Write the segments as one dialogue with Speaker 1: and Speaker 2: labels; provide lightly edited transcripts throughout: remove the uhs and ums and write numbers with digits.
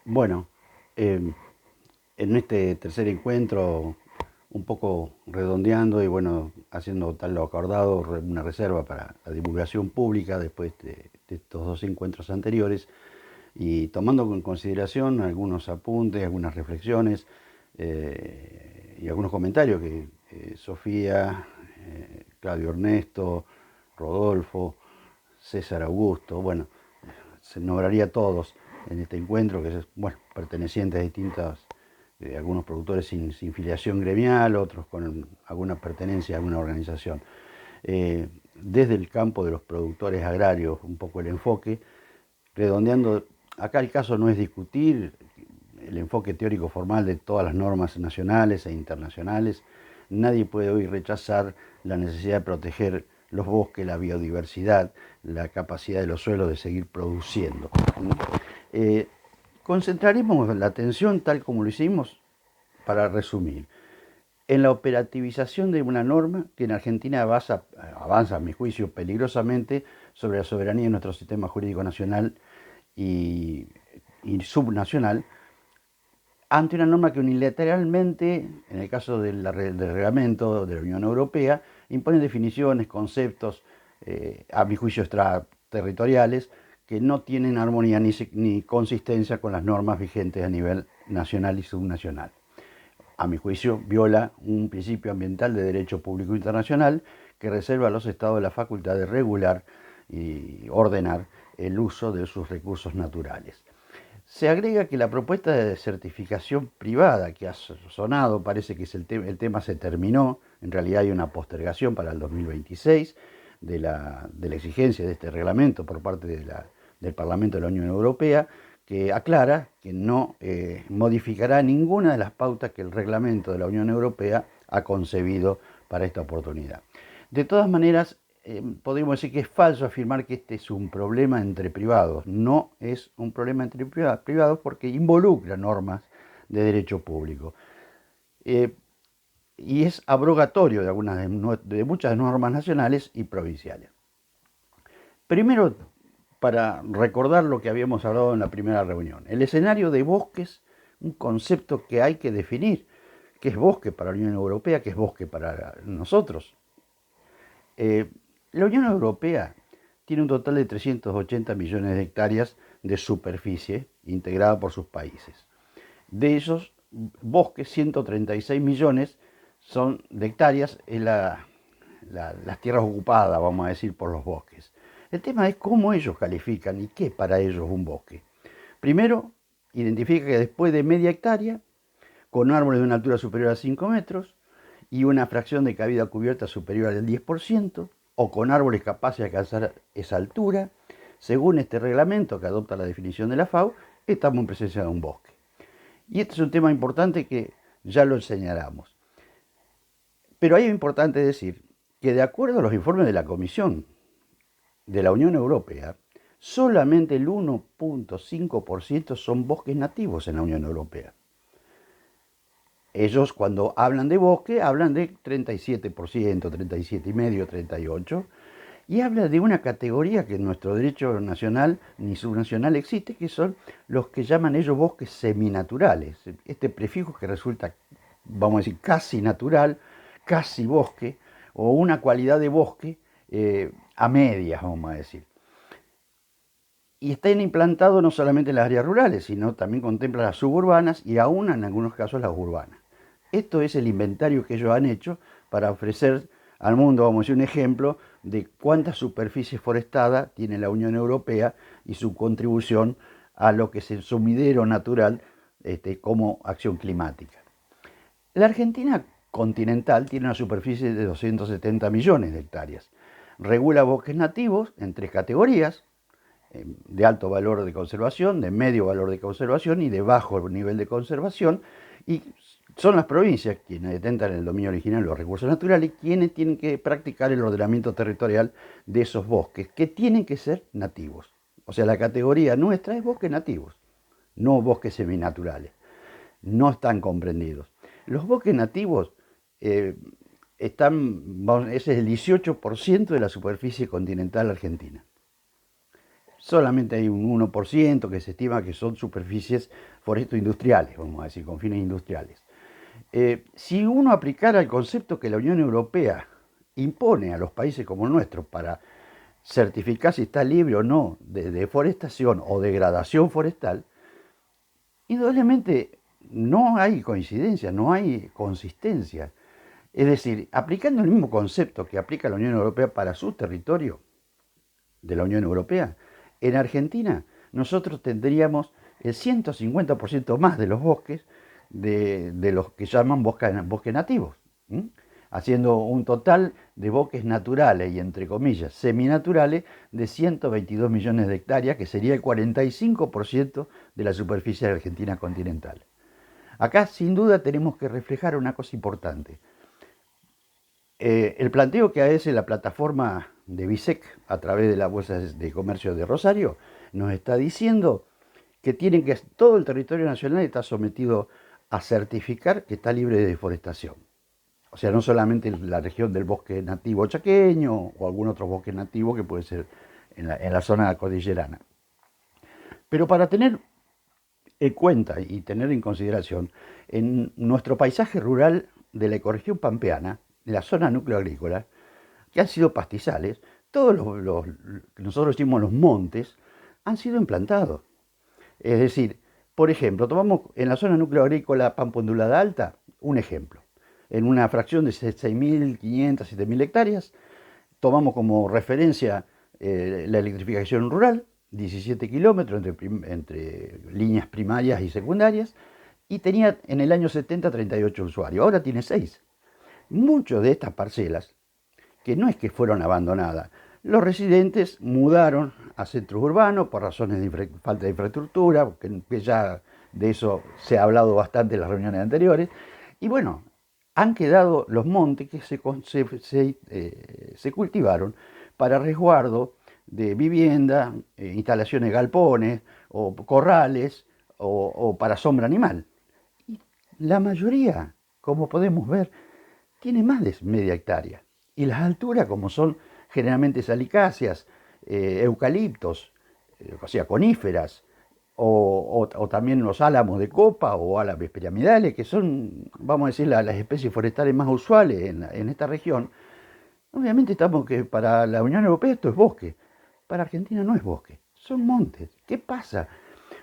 Speaker 1: Bueno, eh, en este tercer encuentro, un poco redondeando y bueno, haciendo tal lo acordado, una reserva para la divulgación pública después de estos dos encuentros anteriores y tomando en consideración algunos apuntes, algunas reflexiones y algunos comentarios que Sofía, Claudio Ernesto, Rodolfo, César Augusto, bueno, se nombraría a todos en este encuentro, que es, bueno, pertenecientes a distintas, algunos productores sin filiación gremial, otros con alguna pertenencia a alguna organización. Desde el campo de los productores agrarios, un poco el enfoque, redondeando, acá el caso no es discutir el enfoque teórico formal de todas las normas nacionales e internacionales. Nadie puede hoy rechazar la necesidad de proteger los bosques, la biodiversidad, la capacidad de los suelos de seguir produciendo. Eh, Concentraremos la atención, tal como lo hicimos, para resumir, en la operativización de una norma que en Argentina avanza, a mi juicio, peligrosamente sobre la soberanía de nuestro sistema jurídico nacional y, y subnacional, ante una norma que unilateralmente, en el caso del reglamento de la Unión Europea, impone definiciones, conceptos, a mi juicio extraterritoriales, que no tienen armonía ni consistencia con las normas vigentes a nivel nacional y subnacional. A mi juicio, viola un principio ambiental de derecho público internacional que reserva a los estados la facultad de regular y ordenar el uso de sus recursos naturales. Se agrega que la propuesta de certificación privada que ha sonado, parece que el tema se terminó, en realidad hay una postergación para el 2026 de la exigencia de este reglamento por parte del Parlamento de la Unión Europea, que aclara que no modificará ninguna de las pautas que el reglamento de la Unión Europea ha concebido para esta oportunidad. De todas maneras, podríamos decir que es falso afirmar que este es un problema entre privados. No es un problema entre privados porque involucra normas de derecho público. Eh, y es abrogatorio de muchas normas nacionales y provinciales. Primero, para recordar lo que habíamos hablado en la primera reunión, el escenario de bosques, un concepto que hay que definir, qué es bosque para la Unión Europea, qué es bosque para nosotros. Eh, la Unión Europea tiene un total de 380 millones de hectáreas de superficie integrada por sus países. De esos bosques, 136 millones son de hectáreas, es las tierras ocupadas, vamos a decir, por los bosques. El tema es cómo ellos califican y qué es para ellos un bosque. Primero, identifica que después de media hectárea, con árboles de una altura superior a 5 metros y una fracción de cavidad cubierta superior al 10%, o con árboles capaces de alcanzar esa altura, según este reglamento que adopta la definición de la FAO, estamos en presencia de un bosque. Y este es un tema importante que ya lo enseñaremos. Pero ahí es importante decir que de acuerdo a los informes de la Comisión de la Unión Europea, solamente el 1,5% son bosques nativos en la Unión Europea. Ellos cuando hablan de bosque hablan de 37%, 37,5%, 38%, y habla de una categoría que en nuestro derecho nacional ni subnacional existe, que son los que llaman ellos bosques seminaturales. Este prefijo que resulta, vamos a decir, casi natural, casi bosque, o una cualidad de bosque a medias, vamos a decir. Y están implantados no solamente en las áreas rurales, sino también contempla las suburbanas y aún en algunos casos las urbanas. Esto es el inventario que ellos han hecho para ofrecer al mundo, vamos a decir, un ejemplo de cuánta superficie forestada tiene la Unión Europea y su contribución a lo que es el sumidero natural como acción climática. La Argentina continental tiene una superficie de 270 millones de hectáreas. Regula bosques nativos en tres categorías: de alto valor de conservación, de medio valor de conservación y de bajo nivel de conservación. Y son las provincias quienes detentan el dominio original de los recursos naturales y quienes tienen que practicar el ordenamiento territorial de esos bosques, que tienen que ser nativos. O sea, la categoría nuestra es bosques nativos, no bosques seminaturales. No están comprendidos. Los bosques nativos ese es el 18% de la superficie continental argentina. solamente hay un 1% que se estima que son superficies foresto-industriales, vamos a decir, con fines industriales. Si uno aplicara el concepto que la Unión Europea impone a los países como el nuestro para certificar si está libre o no de deforestación o degradación forestal, indudablemente no hay coincidencia, no hay consistencia. Es decir, aplicando el mismo concepto que aplica la Unión Europea para su territorio de la Unión Europea, en Argentina nosotros tendríamos el 150% más de los bosques de los que llaman bosques nativos, ¿m? Haciendo un total de bosques naturales y entre comillas seminaturales de 122 millones de hectáreas, que sería el 45% de la superficie de Argentina continental. Acá sin duda tenemos que reflejar una cosa importante. El planteo que hace la plataforma de BISEC a través de la Bolsa de Comercio de Rosario nos está diciendo que todo el territorio nacional está sometido a certificar que está libre de deforestación. O sea, no solamente la región del bosque nativo chaqueño o algún otro bosque nativo que puede ser en la zona cordillerana. Pero para tener en cuenta y tener en consideración, en nuestro paisaje rural de la ecorregión pampeana, en la zona núcleo agrícola, que han sido pastizales, todos los que nosotros decimos los montes, han sido implantados. Es decir, por ejemplo, tomamos en la zona núcleo agrícola Pampa Ondulada Alta, un ejemplo. En una fracción de 6.500, 7.000 hectáreas, tomamos como referencia la electrificación rural, 17 kilómetros entre líneas primarias y secundarias, y tenía en el año 70 38 usuarios, ahora tiene 6. Muchas de estas parcelas, que no es que fueron abandonadas, los residentes mudaron a centros urbanos por razones de falta de infraestructura, que ya de eso se ha hablado bastante en las reuniones anteriores, y bueno, han quedado los montes que se cultivaron para resguardo de vivienda, instalaciones galpones o corrales o para sombra animal. Y la mayoría, como podemos ver, tiene más de media hectárea. Y las alturas, como son generalmente salicáceas, eucaliptos, o sea, coníferas, o también los álamos de copa o álamos piramidales, que son, vamos a decir, las especies forestales más usuales en esta región. Obviamente estamos que para la Unión Europea esto es bosque, para Argentina no es bosque, son montes. ¿Qué pasa?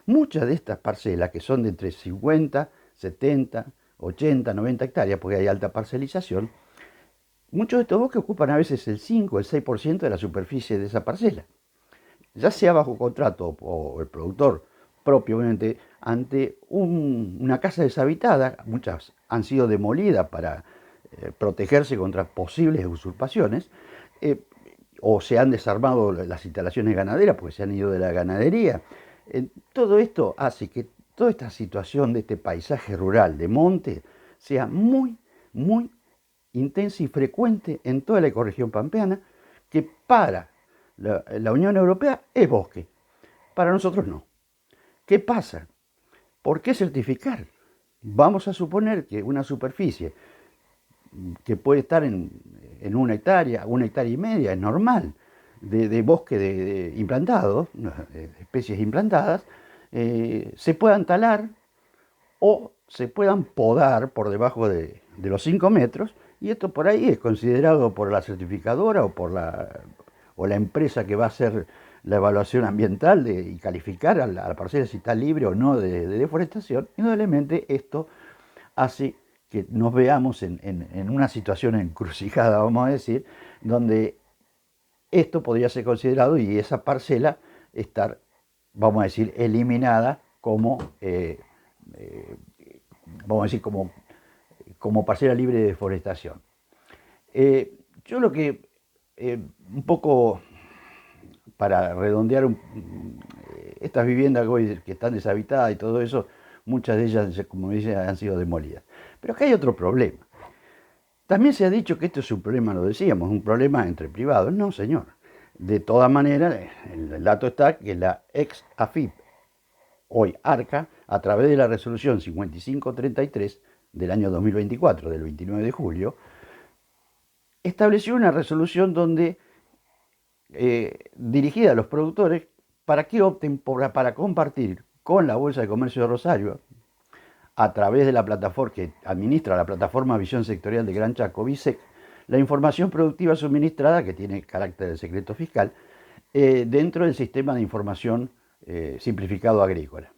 Speaker 1: Muchas de estas parcelas, que son de entre 50, 70, 80, 90 hectáreas, porque hay alta parcelización, muchos de estos bosques ocupan a veces el 5, el 6% de la superficie de esa parcela, ya sea bajo contrato o el productor propiamente ante una casa deshabitada. Muchas han sido demolidas para protegerse contra posibles usurpaciones, eh, o se han desarmado las instalaciones ganaderas porque se han ido de la ganadería. Todo esto hace que toda esta situación de este paisaje rural de monte sea muy, muy intensa y frecuente en toda la ecorregión pampeana, que para la Unión Europea es bosque, para nosotros no. ¿Qué pasa? ¿Por qué certificar? Vamos a suponer que una superficie que puede estar en una hectárea y media, es normal, de bosque implantado, especies implantadas, se puedan talar o se puedan podar por debajo de los 5 metros, y esto por ahí es considerado por la certificadora o la empresa que va a hacer la evaluación ambiental y calificar a la parcela si está libre o no de deforestación. Indudablemente esto hace que nos veamos en una situación encrucijada, vamos a decir, donde esto podría ser considerado y esa parcela estar, vamos a decir, eliminada como, vamos a decir, como parcela libre de deforestación. Yo lo que, un poco para redondear estas viviendas que están deshabitadas y todo eso, muchas de ellas, como dice, han sido demolidas. Pero acá hay otro problema. También se ha dicho que esto es un problema, lo decíamos, un problema entre privados. No, señor. De todas maneras, el dato está que la ex AFIP, hoy ARCA, a través de la resolución 5533 del año 2024, del 29 de julio, estableció una resolución donde dirigida a los productores para que opten para compartir con la Bolsa de Comercio de Rosario, a través de la plataforma que administra la plataforma Visión Sectorial de Gran Chaco, VISEC, la información productiva suministrada, que tiene carácter de secreto fiscal, dentro del sistema de información simplificado agrícola.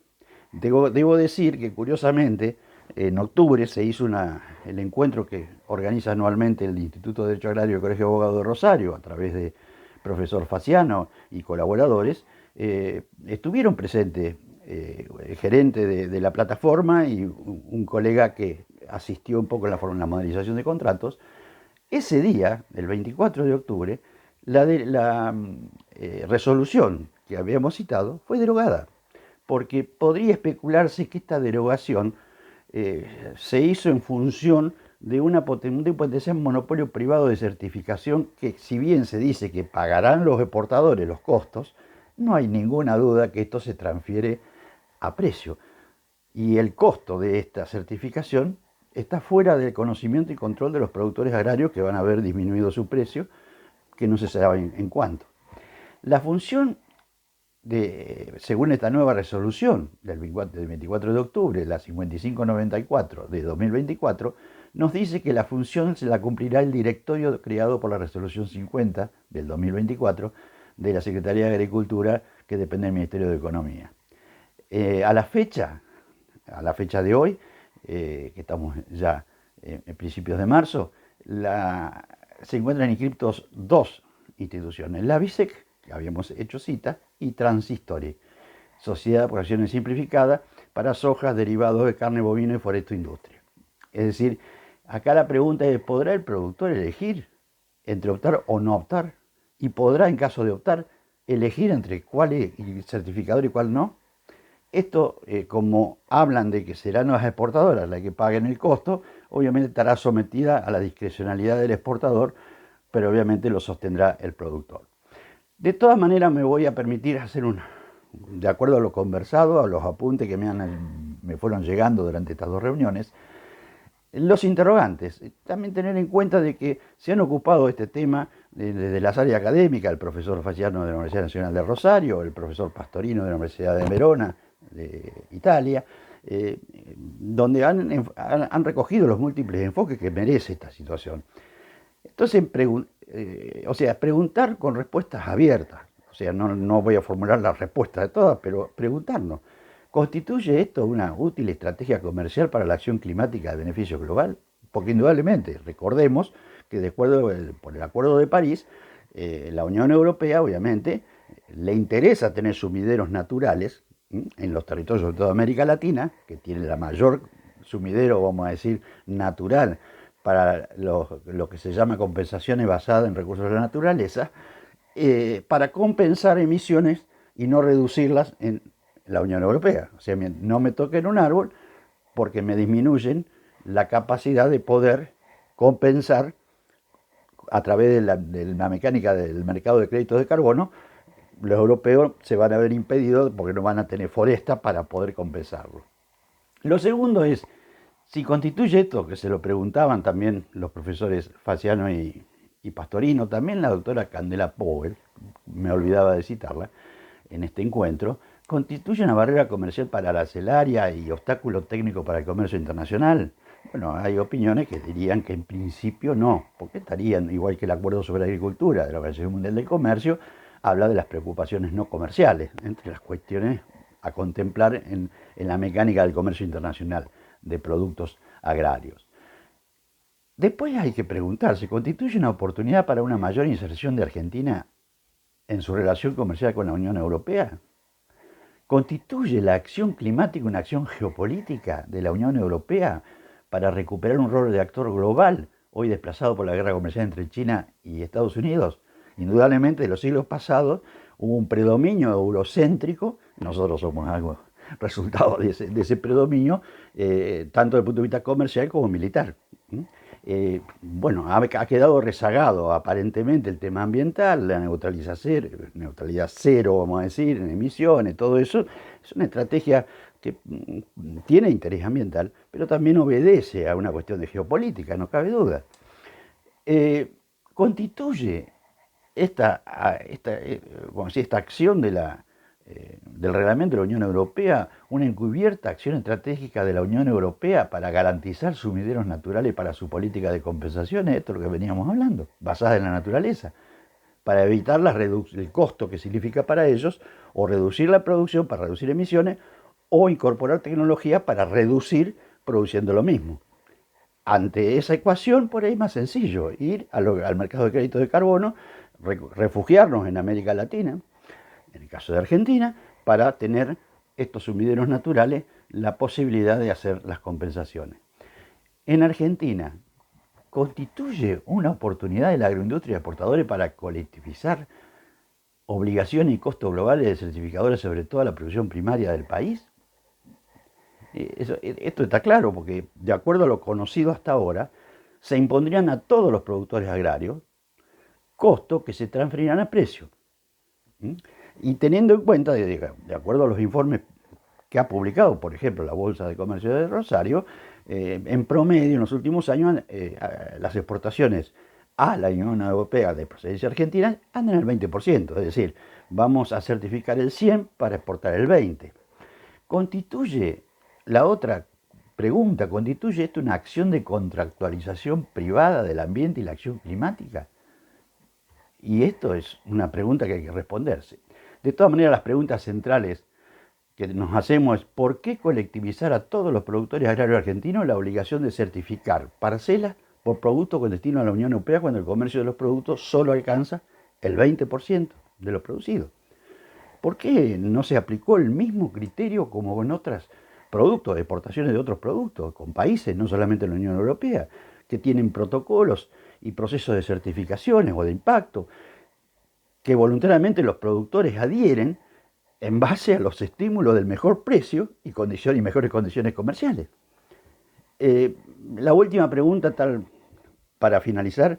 Speaker 1: Debo decir que, curiosamente, en octubre se hizo el encuentro que organiza anualmente el Instituto de Derecho Agrario del Colegio de Abogados de Rosario, a través de profesor Faciano y colaboradores. Estuvieron presentes el gerente de la plataforma y un colega que asistió un poco en la modernización de contratos. Ese día, el 24 de octubre, la resolución que habíamos citado fue derogada, porque podría especularse que esta derogación se hizo en función de un potencial monopolio privado de certificación que, si bien se dice que pagarán los exportadores los costos, no hay ninguna duda que esto se transfiere a precio. Y el costo de esta certificación está fuera del conocimiento y control de los productores agrarios, que van a ver disminuido su precio, que no se sabe en cuánto. La función según esta nueva resolución del 24 de octubre, la 5594 de 2024, nos dice que la función se la cumplirá el directorio creado por la resolución 50 del 2024 de la Secretaría de Agricultura, que depende del Ministerio de Economía. A la fecha de hoy, que estamos ya en principios de marzo, se encuentran inscriptos dos instituciones: la VISEC, que habíamos hecho cita, y Transhistory, Sociedad por Acciones Simplificadas para soja, derivados de carne bovina y foresto industria. Es decir, acá la pregunta es: ¿podrá el productor elegir entre optar o no optar? ¿Y podrá, en caso de optar, elegir entre cuál es el certificador y cuál no? Esto, como hablan de que serán las exportadoras las que paguen el costo, obviamente estará sometida a la discrecionalidad del exportador, pero obviamente lo sostendrá el productor. De todas maneras, me voy a permitir hacer de acuerdo a lo conversado, a los apuntes que me fueron llegando durante estas dos reuniones, los interrogantes. También tener en cuenta de que se han ocupado de este tema desde las áreas académicas, el profesor Faciano de la Universidad Nacional de Rosario, el profesor Pastorino de la Universidad de Verona, de Italia, donde han recogido los múltiples enfoques que merece esta situación. Entonces, preguntar con respuestas abiertas. O sea, no voy a formular la respuesta de todas, pero preguntarnos: ¿constituye esto una útil estrategia comercial para la acción climática de beneficio global? Porque indudablemente, recordemos que de acuerdo por el Acuerdo de París, la Unión Europea, obviamente, le interesa tener sumideros naturales en los territorios, sobre todo de América Latina, que tiene la mayor sumidero, vamos a decir, natural para lo que se llama compensaciones basadas en recursos de la naturaleza, para compensar emisiones y no reducirlas en la Unión Europea. O sea, no me toquen un árbol porque me disminuyen la capacidad de poder compensar a través de la mecánica del mercado de créditos de carbono. Los europeos se van a ver impedidos porque no van a tener foresta para poder compensarlo. Lo segundo es: si constituye esto, que se lo preguntaban también los profesores Faciano y Pastorino, también la doctora Candela Powell, me olvidaba de citarla en este encuentro, ¿constituye una barrera comercial para arancelaria y obstáculo técnico para el comercio internacional? Bueno, hay opiniones que dirían que en principio no, porque estarían, igual que el Acuerdo sobre Agricultura de la Organización Mundial del Comercio, habla de las preocupaciones no comerciales, entre las cuestiones a contemplar en la mecánica del comercio internacional de productos agrarios. Después hay que preguntarse: ¿constituye una oportunidad para una mayor inserción de Argentina en su relación comercial con la Unión Europea? ¿Constituye la acción climática una acción geopolítica de la Unión Europea para recuperar un rol de actor global, hoy desplazado por la guerra comercial entre China y Estados Unidos? Indudablemente, en los siglos pasados hubo un predominio eurocéntrico. Nosotros somos algo resultado de ese predominio, tanto desde el punto de vista comercial como militar. Bueno, ha quedado rezagado aparentemente el tema ambiental, la neutralidad cero, vamos a decir, en emisiones, todo eso. Es una estrategia que tiene interés ambiental, pero también obedece a una cuestión de geopolítica, no cabe duda. Constituye esta acción de la del reglamento de la Unión Europea una encubierta acción estratégica de la Unión Europea para garantizar sumideros naturales para su política de compensaciones, esto es lo que veníamos hablando, basada en la naturaleza, para evitar el costo que significa para ellos, o reducir la producción para reducir emisiones, o incorporar tecnología para reducir produciendo lo mismo. Ante esa ecuación, por ahí es más sencillo, ir al mercado de crédito de carbono, refugiarnos en América Latina, en el caso de Argentina, para tener estos sumideros naturales la posibilidad de hacer las compensaciones. En Argentina, ¿constituye una oportunidad de la agroindustria de exportadores para colectivizar obligaciones y costos globales de certificadores sobre toda la producción primaria del país? Esto está claro porque, de acuerdo a lo conocido hasta ahora, se impondrían a todos los productores agrarios costos que se transferirán a precio. Y teniendo en cuenta, de acuerdo a los informes que ha publicado, por ejemplo, la Bolsa de Comercio de Rosario, en promedio en los últimos años las exportaciones a la Unión Europea de procedencia argentina andan en el 20%, es decir, vamos a certificar el 100 para exportar el 20. Constituye la otra pregunta, ¿constituye esto una acción de contractualización privada del ambiente y la acción climática? Y esto es una pregunta que hay que responderse. De todas maneras, las preguntas centrales que nos hacemos es ¿por qué colectivizar a todos los productores agrarios argentinos la obligación de certificar parcelas por producto con destino a la Unión Europea cuando el comercio de los productos solo alcanza el 20% de lo producido? ¿Por qué no se aplicó el mismo criterio como con otros productos, exportaciones de otros productos, con países, no solamente la Unión Europea, que tienen protocolos y procesos de certificaciones o de impacto, que voluntariamente los productores adhieren en base a los estímulos del mejor precio y mejores condiciones comerciales? La última pregunta, para finalizar,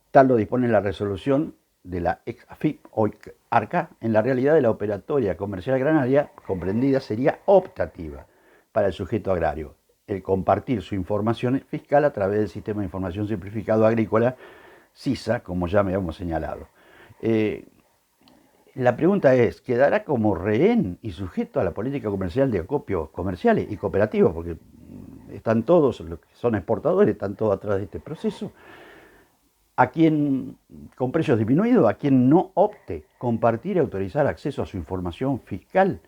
Speaker 1: tal lo dispone la resolución de la ex-AFIP o ARCA. En la realidad de la operatoria comercial agraria comprendida sería optativa para el sujeto agrario el compartir su información fiscal a través del Sistema de Información Simplificado Agrícola, SISA, como ya me habíamos señalado. La pregunta es, ¿quedará como rehén y sujeto a la política comercial de acopios comerciales y cooperativos? Porque están todos, los que son exportadores, están todos atrás de este proceso. A quien con precios disminuidos, a quien no opte compartir y autorizar acceso a su información fiscal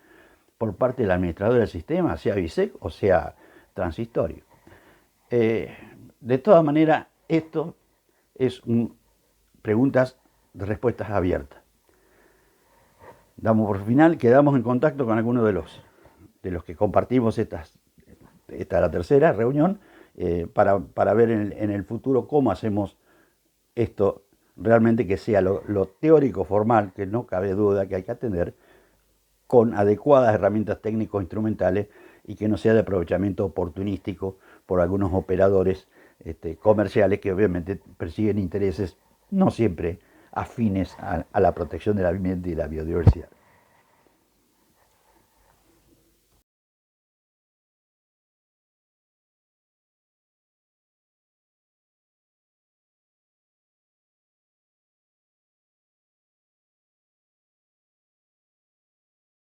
Speaker 1: por parte del administrador del sistema, sea BISEC o sea transistorio. De todas maneras, esto es preguntas de respuestas abiertas. Damos por final, quedamos en contacto con algunos de los que compartimos esta la tercera reunión, para ver en el futuro cómo hacemos esto realmente que sea lo teórico formal, que no cabe duda que hay que atender, con adecuadas herramientas técnico-instrumentales y que no sea de aprovechamiento oportunístico por algunos operadores comerciales que obviamente persiguen intereses no siempre afines a la protección del ambiente y la biodiversidad.